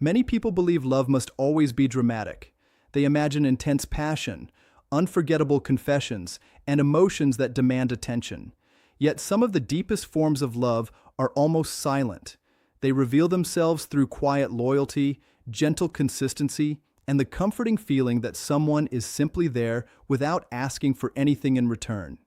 Many people believe love must always be dramatic. They imagine intense passion, unforgettable confessions, and emotions that demand attention. Yet some of the deepest forms of love are almost silent. They reveal themselves through quiet loyalty, gentle consistency, and the comforting feeling that someone is simply there without asking for anything in return.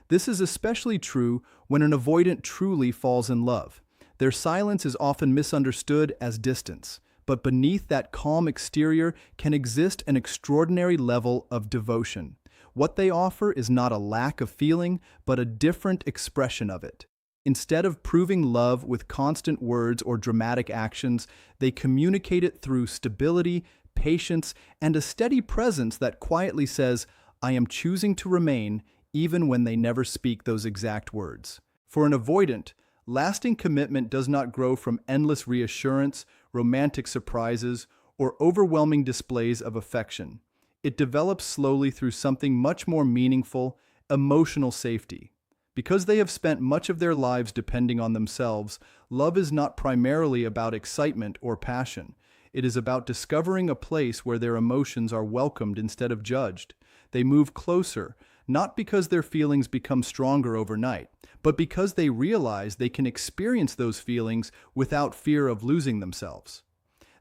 This is especially true when an avoidant truly falls in love. Their silence is often misunderstood as distance, but beneath that calm exterior can exist an extraordinary level of devotion. What they offer is not a lack of feeling, but a different expression of it. Instead of proving love with constant words or dramatic actions, they communicate it through stability, patience, and a steady presence that quietly says, "I am choosing to remain," even when they never speak those exact words. For an avoidant, lasting commitment does not grow from endless reassurance, romantic surprises, or overwhelming displays of affection. It develops slowly through something much more meaningful: emotional safety. Because they have spent much of their lives depending on themselves, love is not primarily about excitement or passion. It is about discovering a place where their emotions are welcomed instead of judged. They move closer, not because their feelings become stronger overnight, but because they realize they can experience those feelings without fear of losing themselves.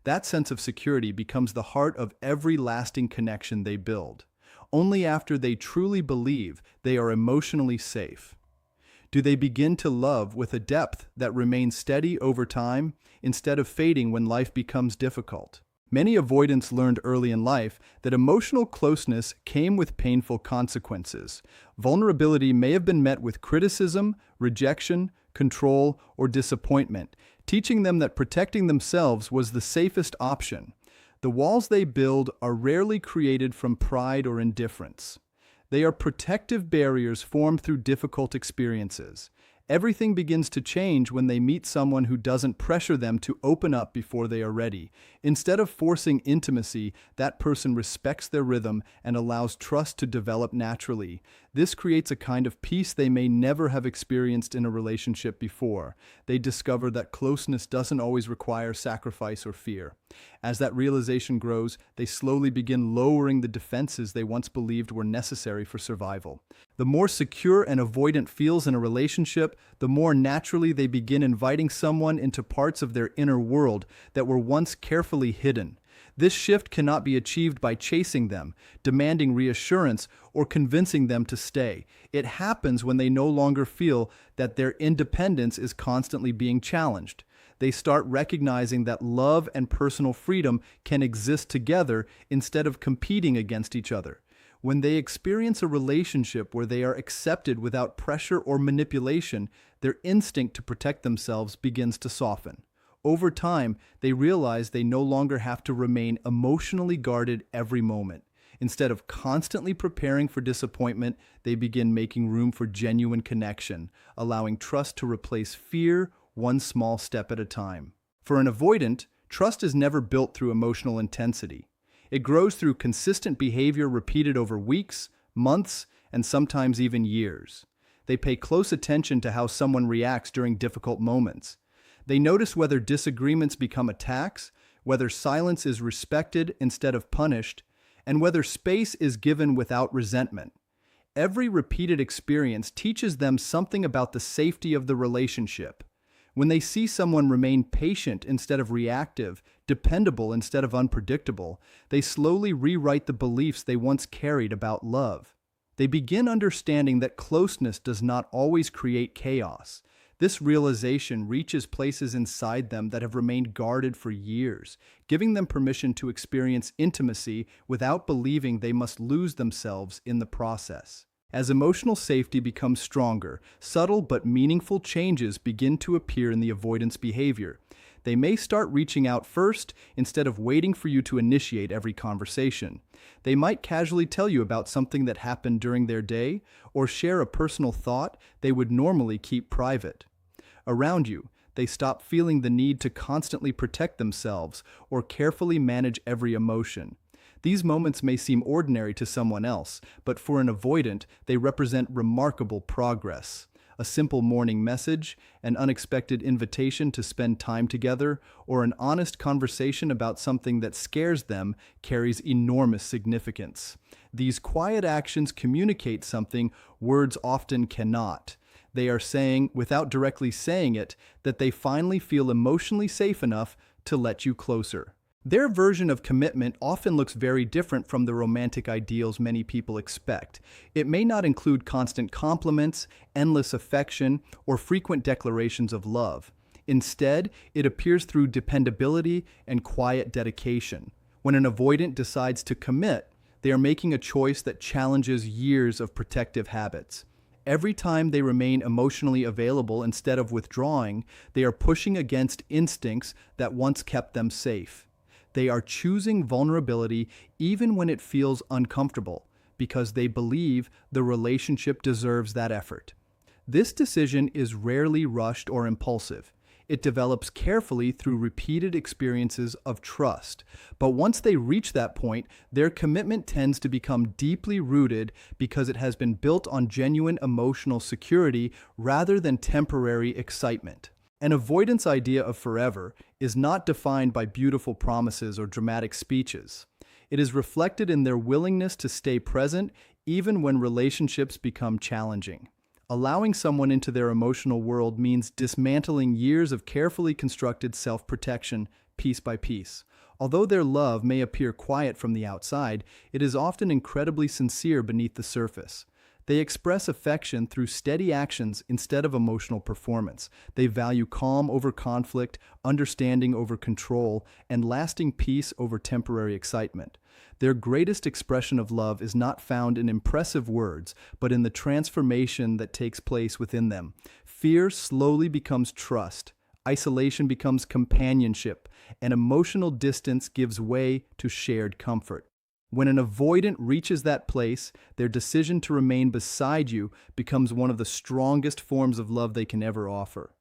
That sense of security becomes the heart of every lasting connection they build. Only after they truly believe they are emotionally safe do they begin to love with a depth that remains steady over time instead of fading when life becomes difficult. Many avoidants learned early in life that emotional closeness came with painful consequences. Vulnerability may have been met with criticism, rejection, control, or disappointment, teaching them that protecting themselves was the safest option. The walls they build are rarely created from pride or indifference. They are protective barriers formed through difficult experiences. Everything begins to change when they meet someone who doesn't pressure them to open up before they are ready. Instead of forcing intimacy, that person respects their rhythm and allows trust to develop naturally. This creates a kind of peace they may never have experienced in a relationship before. They discover that closeness doesn't always require sacrifice or fear. As that realization grows, they slowly begin lowering the defenses they once believed were necessary for survival. The more secure an avoidant feels in a relationship, the more naturally they begin inviting someone into parts of their inner world that were once carefully hidden. This shift cannot be achieved by chasing them, demanding reassurance, or convincing them to stay. It happens when they no longer feel that their independence is constantly being challenged. They start recognizing that love and personal freedom can exist together instead of competing against each other. When they experience a relationship where they are accepted without pressure or manipulation, their instinct to protect themselves begins to soften. Over time, they realize they no longer have to remain emotionally guarded every moment. Instead of constantly preparing for disappointment, they begin making room for genuine connection, allowing trust to replace fear one small step at a time. For an avoidant, trust is never built through emotional intensity. It grows through consistent behavior repeated over weeks, months, and sometimes even years. They pay close attention to how someone reacts during difficult moments. They notice whether disagreements become attacks, whether silence is respected instead of punished, and whether space is given without resentment. Every repeated experience teaches them something about the safety of the relationship. When they see someone remain patient instead of reactive, dependable instead of unpredictable, they slowly rewrite the beliefs they once carried about love. They begin understanding that closeness does not always create chaos. This realization reaches places inside them that have remained guarded for years, giving them permission to experience intimacy without believing they must lose themselves in the process. As emotional safety becomes stronger, subtle but meaningful changes begin to appear in the avoidance behavior. They may start reaching out first instead of waiting for you to initiate every conversation. They might casually tell you about something that happened during their day or share a personal thought they would normally keep private. Around you, they stop feeling the need to constantly protect themselves or carefully manage every emotion. These moments may seem ordinary to someone else, but for an avoidant, they represent remarkable progress. A simple morning message, an unexpected invitation to spend time together, or an honest conversation about something that scares them carries enormous significance. These quiet actions communicate something words often cannot. They are saying, without directly saying it, that they finally feel emotionally safe enough to let you closer. Their version of commitment often looks very different from the romantic ideals many people expect. It may not include constant compliments, endless affection, or frequent declarations of love. Instead, it appears through dependability and quiet dedication. When an avoidant decides to commit, they are making a choice that challenges years of protective habits. Every time they remain emotionally available instead of withdrawing, they are pushing against instincts that once kept them safe. They are choosing vulnerability even when it feels uncomfortable, because they believe the relationship deserves that effort. This decision is rarely rushed or impulsive. It develops carefully through repeated experiences of trust. But once they reach that point, their commitment tends to become deeply rooted because it has been built on genuine emotional security rather than temporary excitement. An avoidance idea of forever is not defined by beautiful promises or dramatic speeches. It is reflected in their willingness to stay present even when relationships become challenging. Allowing someone into their emotional world means dismantling years of carefully constructed self-protection piece by piece. Although their love may appear quiet from the outside, it is often incredibly sincere beneath the surface. They express affection through steady actions instead of emotional performance. They value calm over conflict, understanding over control, and lasting peace over temporary excitement. Their greatest expression of love is not found in impressive words, but in the transformation that takes place within them. Fear slowly becomes trust, isolation becomes companionship, and emotional distance gives way to shared comfort. When an avoidant reaches that place, their decision to remain beside you becomes one of the strongest forms of love they can ever offer.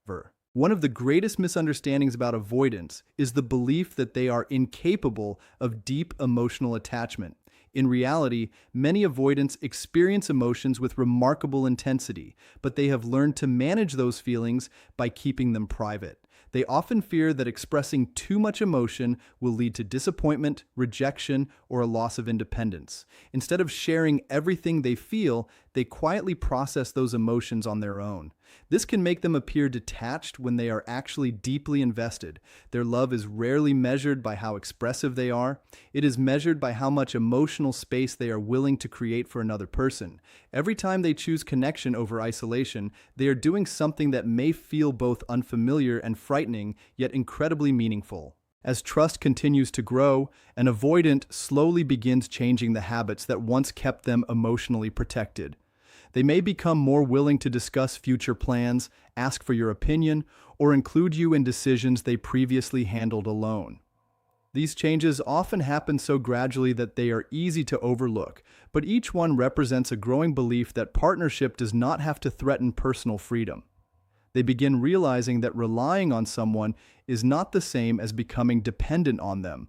One of the greatest misunderstandings about avoidance is the belief that they are incapable of deep emotional attachment. In reality, many avoidants experience emotions with remarkable intensity, but they have learned to manage those feelings by keeping them private. They often fear that expressing too much emotion will lead to disappointment, rejection, or a loss of independence. Instead of sharing everything they feel, they quietly process those emotions on their own. This can make them appear detached when they are actually deeply invested. Their love is rarely measured by how expressive they are. It is measured by how much emotional space they are willing to create for another person. Every time they choose connection over isolation, they are doing something that may feel both unfamiliar and frightening, yet incredibly meaningful. As trust continues to grow, an avoidant slowly begins changing the habits that once kept them emotionally protected. They may become more willing to discuss future plans, ask for your opinion, or include you in decisions they previously handled alone. These changes often happen so gradually that they are easy to overlook, but each one represents a growing belief that partnership does not have to threaten personal freedom. They begin realizing that relying on someone is not the same as becoming dependent on them.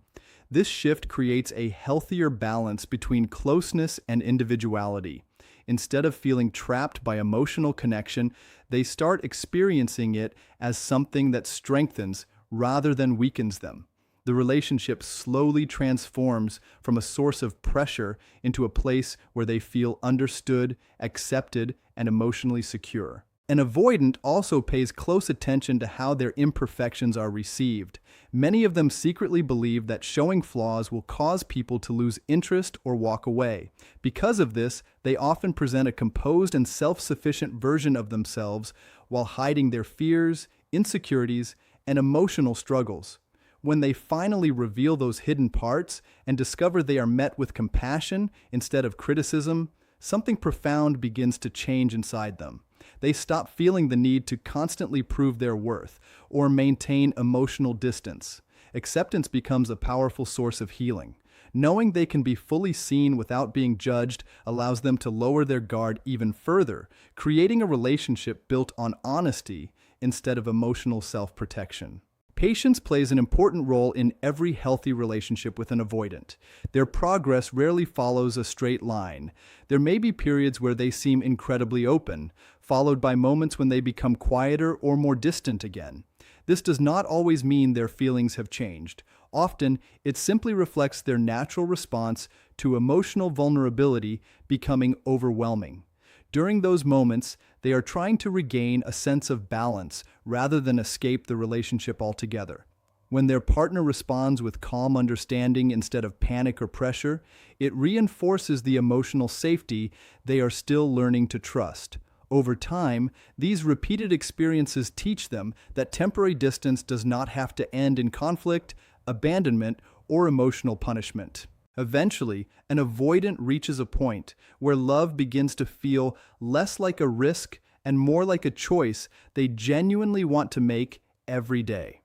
This shift creates a healthier balance between closeness and individuality. Instead of feeling trapped by emotional connection, they start experiencing it as something that strengthens rather than weakens them. The relationship slowly transforms from a source of pressure into a place where they feel understood, accepted, and emotionally secure. An avoidant also pays close attention to how their imperfections are received. Many of them secretly believe that showing flaws will cause people to lose interest or walk away. Because of this, they often present a composed and self-sufficient version of themselves while hiding their fears, insecurities, and emotional struggles. When they finally reveal those hidden parts and discover they are met with compassion instead of criticism, something profound begins to change inside them. They stop feeling the need to constantly prove their worth or maintain emotional distance. Acceptance becomes a powerful source of healing. Knowing they can be fully seen without being judged allows them to lower their guard even further, creating a relationship built on honesty instead of emotional self-protection. Patience plays an important role in every healthy relationship with an avoidant. Their progress rarely follows a straight line. There may be periods where they seem incredibly open, followed by moments when they become quieter or more distant again. This does not always mean their feelings have changed. Often, it simply reflects their natural response to emotional vulnerability becoming overwhelming. During those moments, they are trying to regain a sense of balance rather than escape the relationship altogether. When their partner responds with calm understanding instead of panic or pressure, it reinforces the emotional safety they are still learning to trust. Over time, these repeated experiences teach them that temporary distance does not have to end in conflict, abandonment, or emotional punishment. Eventually, an avoidant reaches a point where love begins to feel less like a risk and more like a choice they genuinely want to make every day.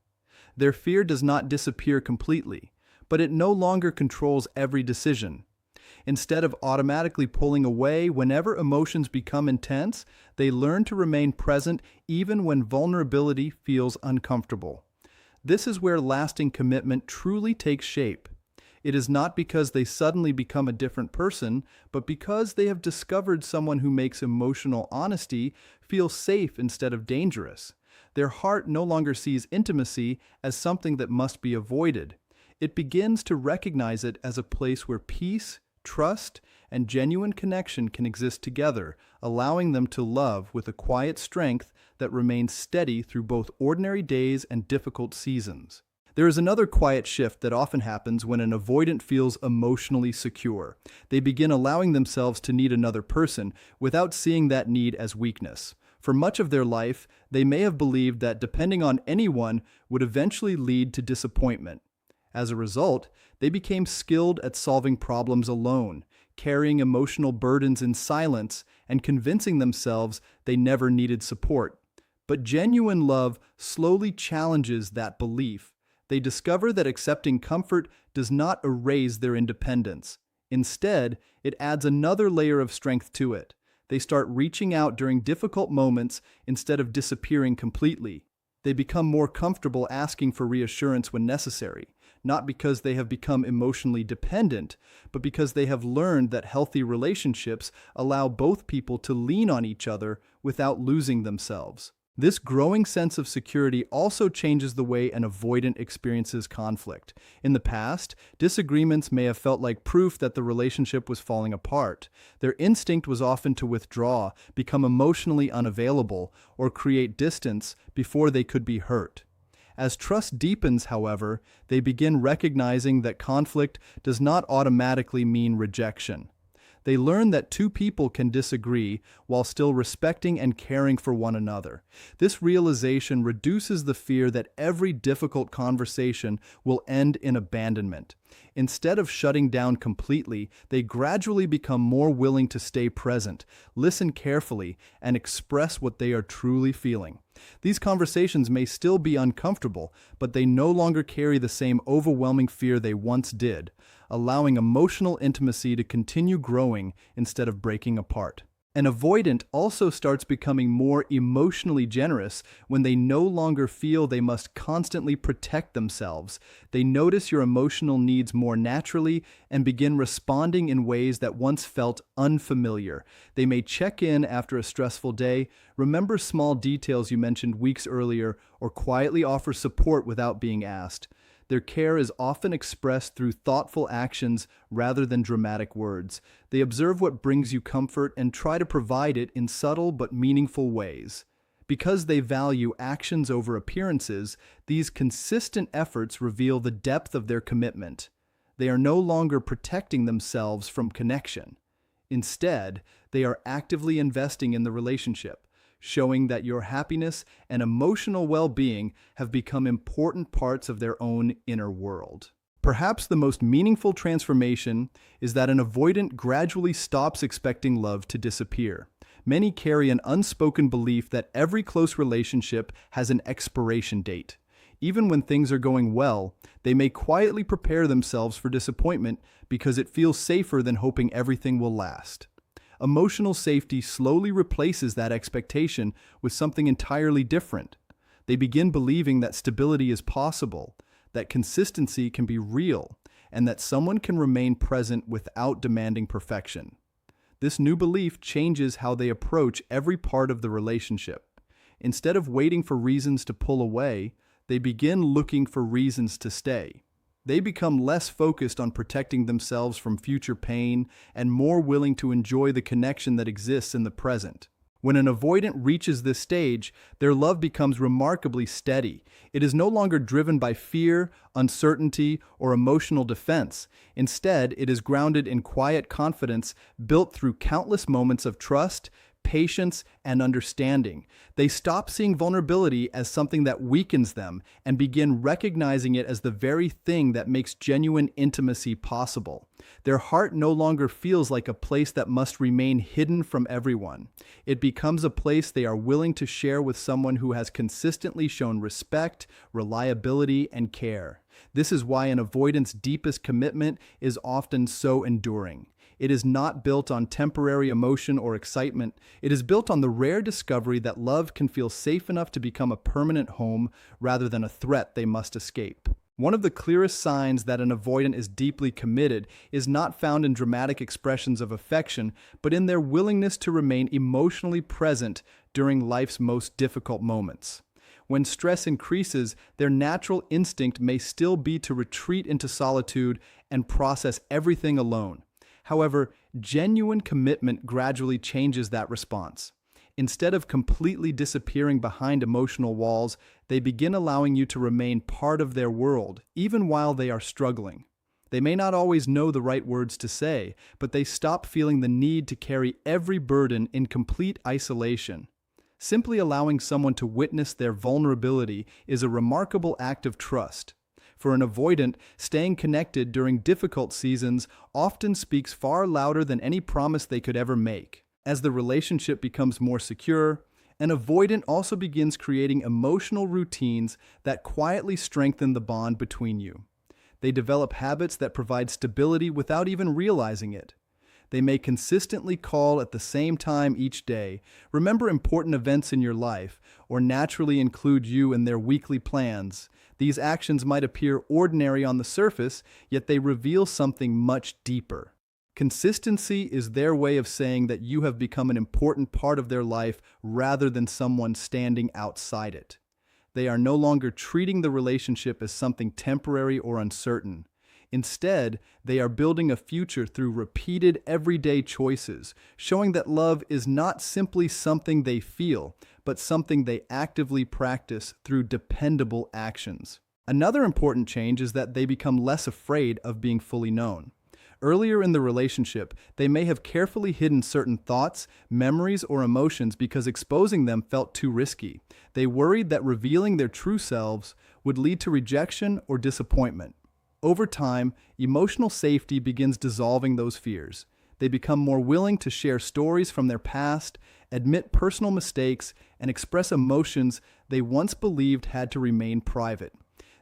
Their fear does not disappear completely, but it no longer controls every decision. Instead of automatically pulling away whenever emotions become intense, they learn to remain present even when vulnerability feels uncomfortable. This is where lasting commitment truly takes shape. It is not because they suddenly become a different person, but because they have discovered someone who makes emotional honesty feel safe instead of dangerous. Their heart no longer sees intimacy as something that must be avoided. It begins to recognize it as a place where peace, trust, and genuine connection can exist together, allowing them to love with a quiet strength that remains steady through both ordinary days and difficult seasons. There is another quiet shift that often happens when an avoidant feels emotionally secure. They begin allowing themselves to need another person without seeing that need as weakness. For much of their life, they may have believed that depending on anyone would eventually lead to disappointment. As a result, they became skilled at solving problems alone, carrying emotional burdens in silence, and convincing themselves they never needed support. But genuine love slowly challenges that belief. They discover that accepting comfort does not erase their independence. Instead, it adds another layer of strength to it. They start reaching out during difficult moments instead of disappearing completely. They become more comfortable asking for reassurance when necessary, not because they have become emotionally dependent, but because they have learned that healthy relationships allow both people to lean on each other without losing themselves. This growing sense of security also changes the way an avoidant experiences conflict. In the past, disagreements may have felt like proof that the relationship was falling apart. Their instinct was often to withdraw, become emotionally unavailable, or create distance before they could be hurt. As trust deepens, however, they begin recognizing that conflict does not automatically mean rejection. They learn that two people can disagree while still respecting and caring for one another. This realization reduces the fear that every difficult conversation will end in abandonment. Instead of shutting down completely, they gradually become more willing to stay present, listen carefully, and express what they are truly feeling. These conversations may still be uncomfortable, but they no longer carry the same overwhelming fear they once did, allowing emotional intimacy to continue growing instead of breaking apart. An avoidant also starts becoming more emotionally generous when they no longer feel they must constantly protect themselves. They notice your emotional needs more naturally and begin responding in ways that once felt unfamiliar. They may check in after a stressful day, remember small details you mentioned weeks earlier, or quietly offer support without being asked. Their care is often expressed through thoughtful actions rather than dramatic words. They observe what brings you comfort and try to provide it in subtle but meaningful ways. Because they value actions over appearances, these consistent efforts reveal the depth of their commitment. They are no longer protecting themselves from connection. Instead, they are actively investing in the relationship, showing that your happiness and emotional well-being have become important parts of their own inner world. Perhaps the most meaningful transformation is that an avoidant gradually stops expecting love to disappear. Many carry an unspoken belief that every close relationship has an expiration date. Even when things are going well, they may quietly prepare themselves for disappointment because it feels safer than hoping everything will last. Emotional safety slowly replaces that expectation with something entirely different. They begin believing that stability is possible, that consistency can be real, and that someone can remain present without demanding perfection. This new belief changes how they approach every part of the relationship. Instead of waiting for reasons to pull away, they begin looking for reasons to stay. They become less focused on protecting themselves from future pain and more willing to enjoy the connection that exists in the present. When an avoidant reaches this stage, their love becomes remarkably steady. It is no longer driven by fear, uncertainty, or emotional defense. Instead, it is grounded in quiet confidence built through countless moments of trust, patience, and understanding. They stop seeing vulnerability as something that weakens them and begin recognizing it as the very thing that makes genuine intimacy possible. Their heart no longer feels like a place that must remain hidden from everyone. It becomes a place they are willing to share with someone who has consistently shown respect, reliability, and care. This is why an avoidant's deepest commitment is often so enduring. It is not built on temporary emotion or excitement. It is built on the rare discovery that love can feel safe enough to become a permanent home rather than a threat they must escape. One of the clearest signs that an avoidant is deeply committed is not found in dramatic expressions of affection, but in their willingness to remain emotionally present during life's most difficult moments. When stress increases, their natural instinct may still be to retreat into solitude and process everything alone. However, genuine commitment gradually changes that response. Instead of completely disappearing behind emotional walls, they begin allowing you to remain part of their world, even while they are struggling. They may not always know the right words to say, but they stop feeling the need to carry every burden in complete isolation. Simply allowing someone to witness their vulnerability is a remarkable act of trust. For an avoidant, staying connected during difficult seasons often speaks far louder than any promise they could ever make. As the relationship becomes more secure, an avoidant also begins creating emotional routines that quietly strengthen the bond between you. They develop habits that provide stability without even realizing it. They may consistently call at the same time each day, remember important events in your life, or naturally include you in their weekly plans. These actions might appear ordinary on the surface, yet they reveal something much deeper. Consistency is their way of saying that you have become an important part of their life rather than someone standing outside it. They are no longer treating the relationship as something temporary or uncertain. Instead, they are building a future through repeated everyday choices, showing that love is not simply something they feel, but something they actively practice through dependable actions. Another important change is that they become less afraid of being fully known. Earlier in the relationship, they may have carefully hidden certain thoughts, memories, or emotions because exposing them felt too risky. They worried that revealing their true selves would lead to rejection or disappointment. Over time, emotional safety begins dissolving those fears. They become more willing to share stories from their past, admit personal mistakes, and express emotions they once believed had to remain private.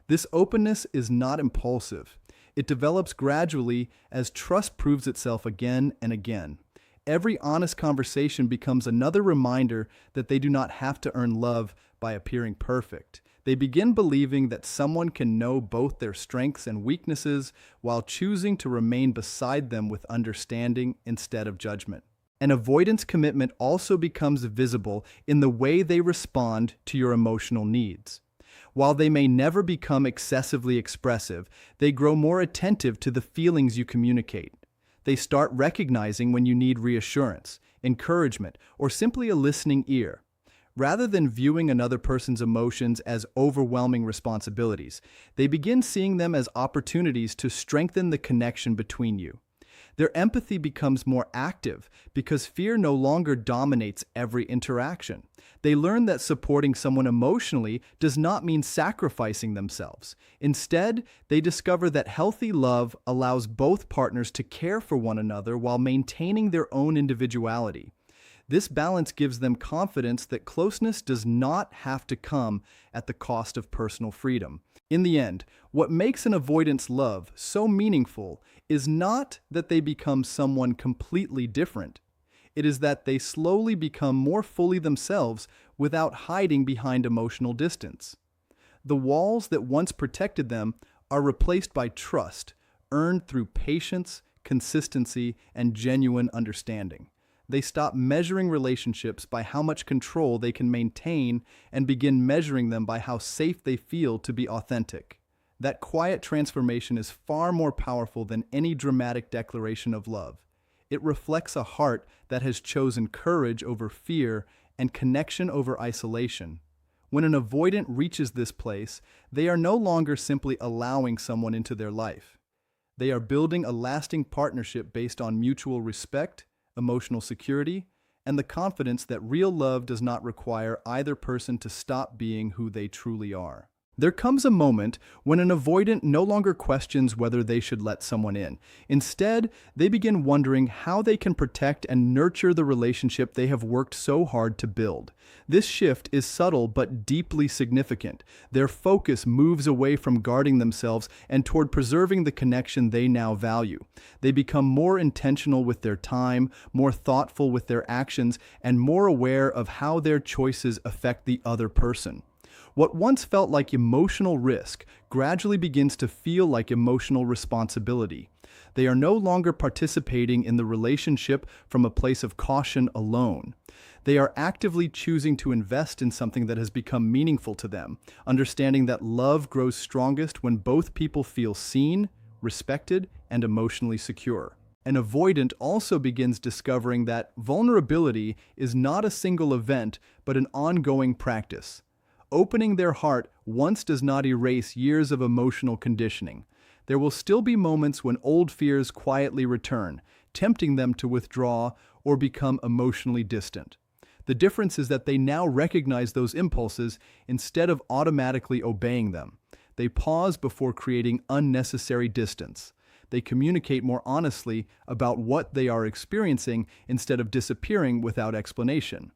This openness is not impulsive. It develops gradually as trust proves itself again and again. Every honest conversation becomes another reminder that they do not have to earn love by appearing perfect. They begin believing that someone can know both their strengths and weaknesses while choosing to remain beside them with understanding instead of judgment. An avoidance commitment also becomes visible in the way they respond to your emotional needs. While they may never become excessively expressive, they grow more attentive to the feelings you communicate. They start recognizing when you need reassurance, encouragement, or simply a listening ear. Rather than viewing another person's emotions as overwhelming responsibilities, they begin seeing them as opportunities to strengthen the connection between you. Their empathy becomes more active because fear no longer dominates every interaction. They learn that supporting someone emotionally does not mean sacrificing themselves. Instead, they discover that healthy love allows both partners to care for one another while maintaining their own individuality. This balance gives them confidence that closeness does not have to come at the cost of personal freedom. In the end, what makes an avoidance love so meaningful is not that they become someone completely different. It is that they slowly become more fully themselves without hiding behind emotional distance. The walls that once protected them are replaced by trust, earned through patience, consistency, and genuine understanding. They stop measuring relationships by how much control they can maintain and begin measuring them by how safe they feel to be authentic. That quiet transformation is far more powerful than any dramatic declaration of love. It reflects a heart that has chosen courage over fear and connection over isolation. When an avoidant reaches this place, they are no longer simply allowing someone into their life. They are building a lasting partnership based on mutual respect, emotional security, and the confidence that real love does not require either person to stop being who they truly are. There comes a moment when an avoidant no longer questions whether they should let someone in. Instead, they begin wondering how they can protect and nurture the relationship they have worked so hard to build. This shift is subtle but deeply significant. Their focus moves away from guarding themselves and toward preserving the connection they now value. They become more intentional with their time, more thoughtful with their actions, and more aware of how their choices affect the other person. What once felt like emotional risk gradually begins to feel like emotional responsibility. They are no longer participating in the relationship from a place of caution alone. They are actively choosing to invest in something that has become meaningful to them, understanding that love grows strongest when both people feel seen, respected, and emotionally secure. An avoidant also begins discovering that vulnerability is not a single event, but an ongoing practice. Opening their heart once does not erase years of emotional conditioning. There will still be moments when old fears quietly return, tempting them to withdraw or become emotionally distant. The difference is that they now recognize those impulses instead of automatically obeying them. They pause before creating unnecessary distance. They communicate more honestly about what they are experiencing instead of disappearing without explanation.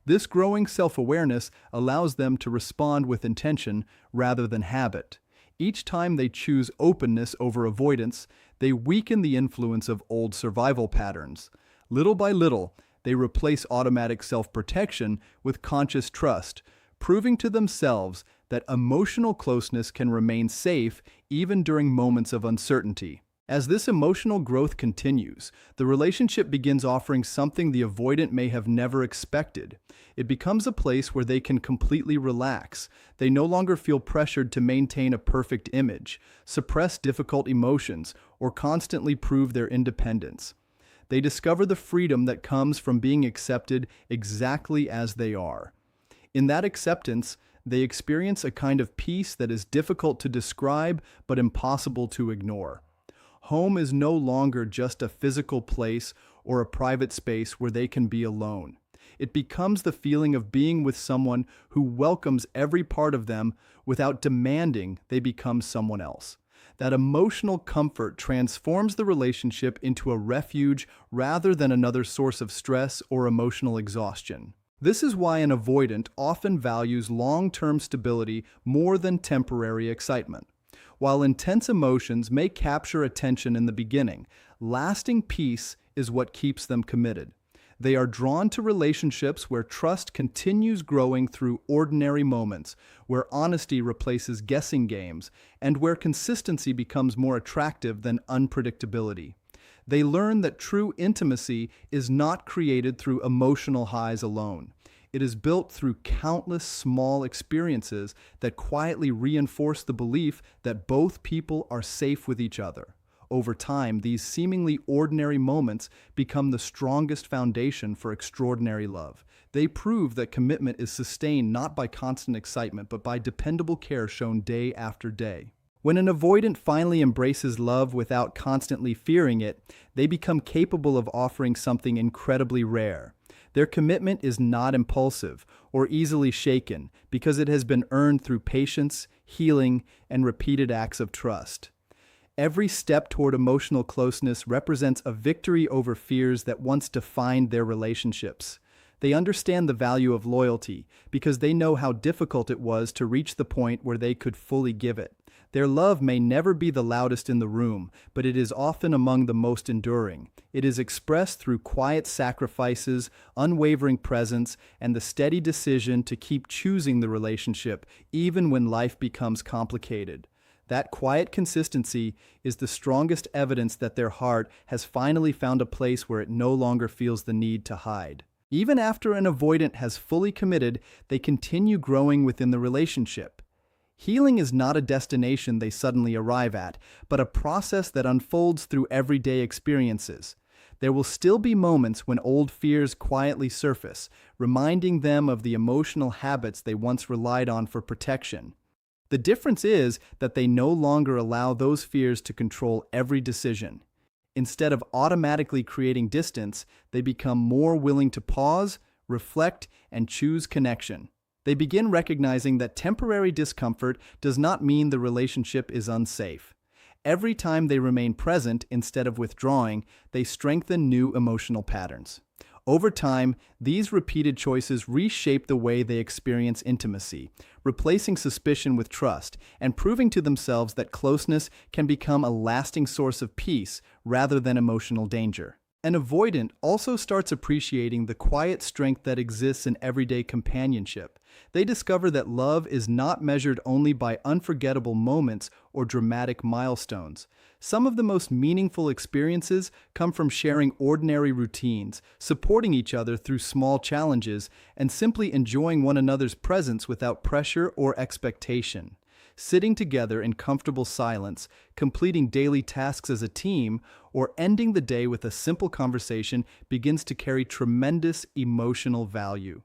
This growing self-awareness allows them to respond with intention rather than habit. Each time they choose openness over avoidance, they weaken the influence of old survival patterns. Little by little, they replace automatic self-protection with conscious trust, proving to themselves that emotional closeness can remain safe even during moments of uncertainty. As this emotional growth continues, the relationship begins offering something the avoidant may have never expected. It becomes a place where they can completely relax. They no longer feel pressured to maintain a perfect image, suppress difficult emotions, or constantly prove their independence. They discover the freedom that comes from being accepted exactly as they are. In that acceptance, they experience a kind of peace that is difficult to describe but impossible to ignore. Home is no longer just a physical place or a private space where they can be alone. It becomes the feeling of being with someone who welcomes every part of them without demanding they become someone else. That emotional comfort transforms the relationship into a refuge rather than another source of stress or emotional exhaustion. This is why an avoidant often values long-term stability more than temporary excitement. While intense emotions may capture attention in the beginning, lasting peace is what keeps them committed. They are drawn to relationships where trust continues growing through ordinary moments, where honesty replaces guessing games, and where consistency becomes more attractive than unpredictability. They learn that true intimacy is not created through emotional highs alone. It is built through countless small experiences that quietly reinforce the belief that both people are safe with each other. Over time, these seemingly ordinary moments become the strongest foundation for extraordinary love. They prove that commitment is sustained not by constant excitement, but by dependable care shown day after day. When an avoidant finally embraces love without constantly fearing it, they become capable of offering something incredibly rare. Their commitment is not impulsive or easily shaken because it has been earned through patience, healing, and repeated acts of trust. Every step toward emotional closeness represents a victory over fears that once defined their relationships. They understand the value of loyalty because they know how difficult it was to reach the point where they could fully give it. Their love may never be the loudest in the room, but it is often among the most enduring. It is expressed through quiet sacrifices, unwavering presence, and the steady decision to keep choosing the relationship, even when life becomes complicated. That quiet consistency is the strongest evidence that their heart has finally found a place where it no longer feels the need to hide. Even after an avoidant has fully committed, they continue growing within the relationship. Healing is not a destination they suddenly arrive at, but a process that unfolds through everyday experiences. There will still be moments when old fears quietly surface, reminding them of the emotional habits they once relied on for protection. The difference is that they no longer allow those fears to control every decision. Instead of automatically creating distance, they become more willing to pause, reflect, and choose connection. They begin recognizing that temporary discomfort does not mean the relationship is unsafe. Every time they remain present instead of withdrawing, they strengthen new emotional patterns. Over time, these repeated choices reshape the way they experience intimacy, replacing suspicion with trust and proving to themselves that closeness can become a lasting source of peace rather than emotional danger. An avoidant also starts appreciating the quiet strength that exists in everyday companionship. They discover that love is not measured only by unforgettable moments or dramatic milestones. Some of the most meaningful experiences come from sharing ordinary routines, supporting each other through small challenges, and simply enjoying one another's presence without pressure or expectation. Sitting together in comfortable silence, completing daily tasks as a team, or ending the day with a simple conversation begins to carry tremendous emotional value.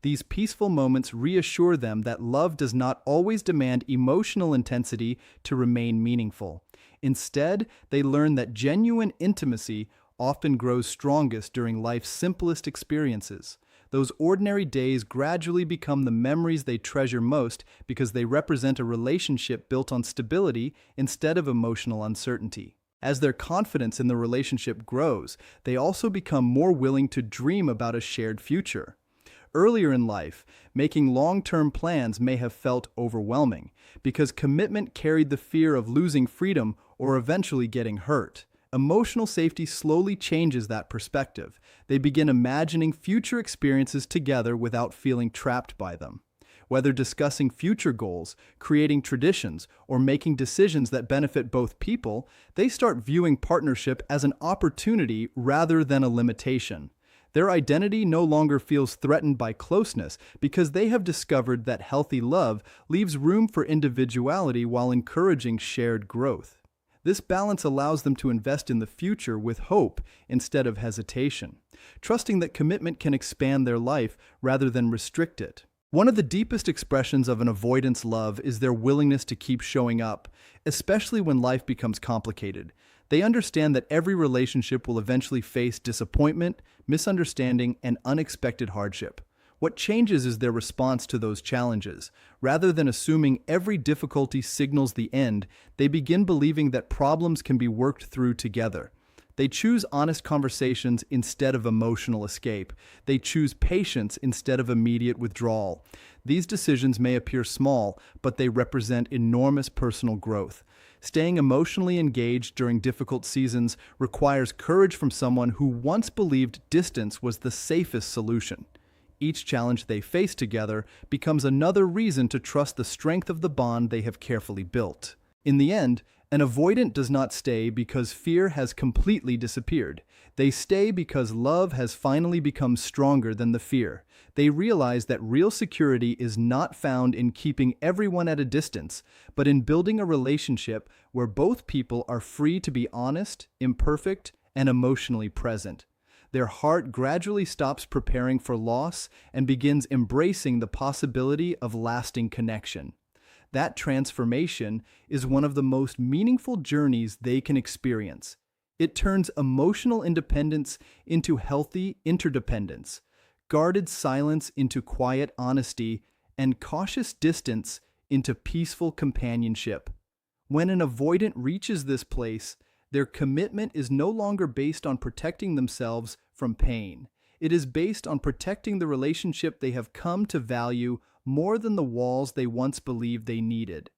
These peaceful moments reassure them that love does not always demand emotional intensity to remain meaningful. Instead, they learn that genuine intimacy often grows strongest during life's simplest experiences. Those ordinary days gradually become the memories they treasure most because they represent a relationship built on stability instead of emotional uncertainty. As their confidence in the relationship grows, they also become more willing to dream about a shared future. Earlier in life, making long-term plans may have felt overwhelming because commitment carried the fear of losing freedom or eventually getting hurt. Emotional safety slowly changes that perspective. They begin imagining future experiences together without feeling trapped by them. Whether discussing future goals, creating traditions, or making decisions that benefit both people, they start viewing partnership as an opportunity rather than a limitation. Their identity no longer feels threatened by closeness because they have discovered that healthy love leaves room for individuality while encouraging shared growth. This balance allows them to invest in the future with hope instead of hesitation, trusting that commitment can expand their life rather than restrict it. One of the deepest expressions of an avoidance love is their willingness to keep showing up, especially when life becomes complicated. They understand that every relationship will eventually face disappointment, misunderstanding, and unexpected hardship. What changes is their response to those challenges. Rather than assuming every difficulty signals the end, they begin believing that problems can be worked through together. They choose honest conversations instead of emotional escape. They choose patience instead of immediate withdrawal. These decisions may appear small, but they represent enormous personal growth. Staying emotionally engaged during difficult seasons requires courage from someone who once believed distance was the safest solution. Each challenge they face together becomes another reason to trust the strength of the bond they have carefully built. In the end, an avoidant does not stay because fear has completely disappeared. They stay because love has finally become stronger than the fear. They realize that real security is not found in keeping everyone at a distance, but in building a relationship where both people are free to be honest, imperfect, and emotionally present. Their heart gradually stops preparing for loss and begins embracing the possibility of lasting connection. That transformation is one of the most meaningful journeys they can experience. It turns emotional independence into healthy interdependence, guarded silence into quiet honesty, and cautious distance into peaceful companionship. When an avoidant reaches this place, their commitment is no longer based on protecting themselves from pain. It is based on protecting the relationship they have come to value more than the walls they once believed they needed.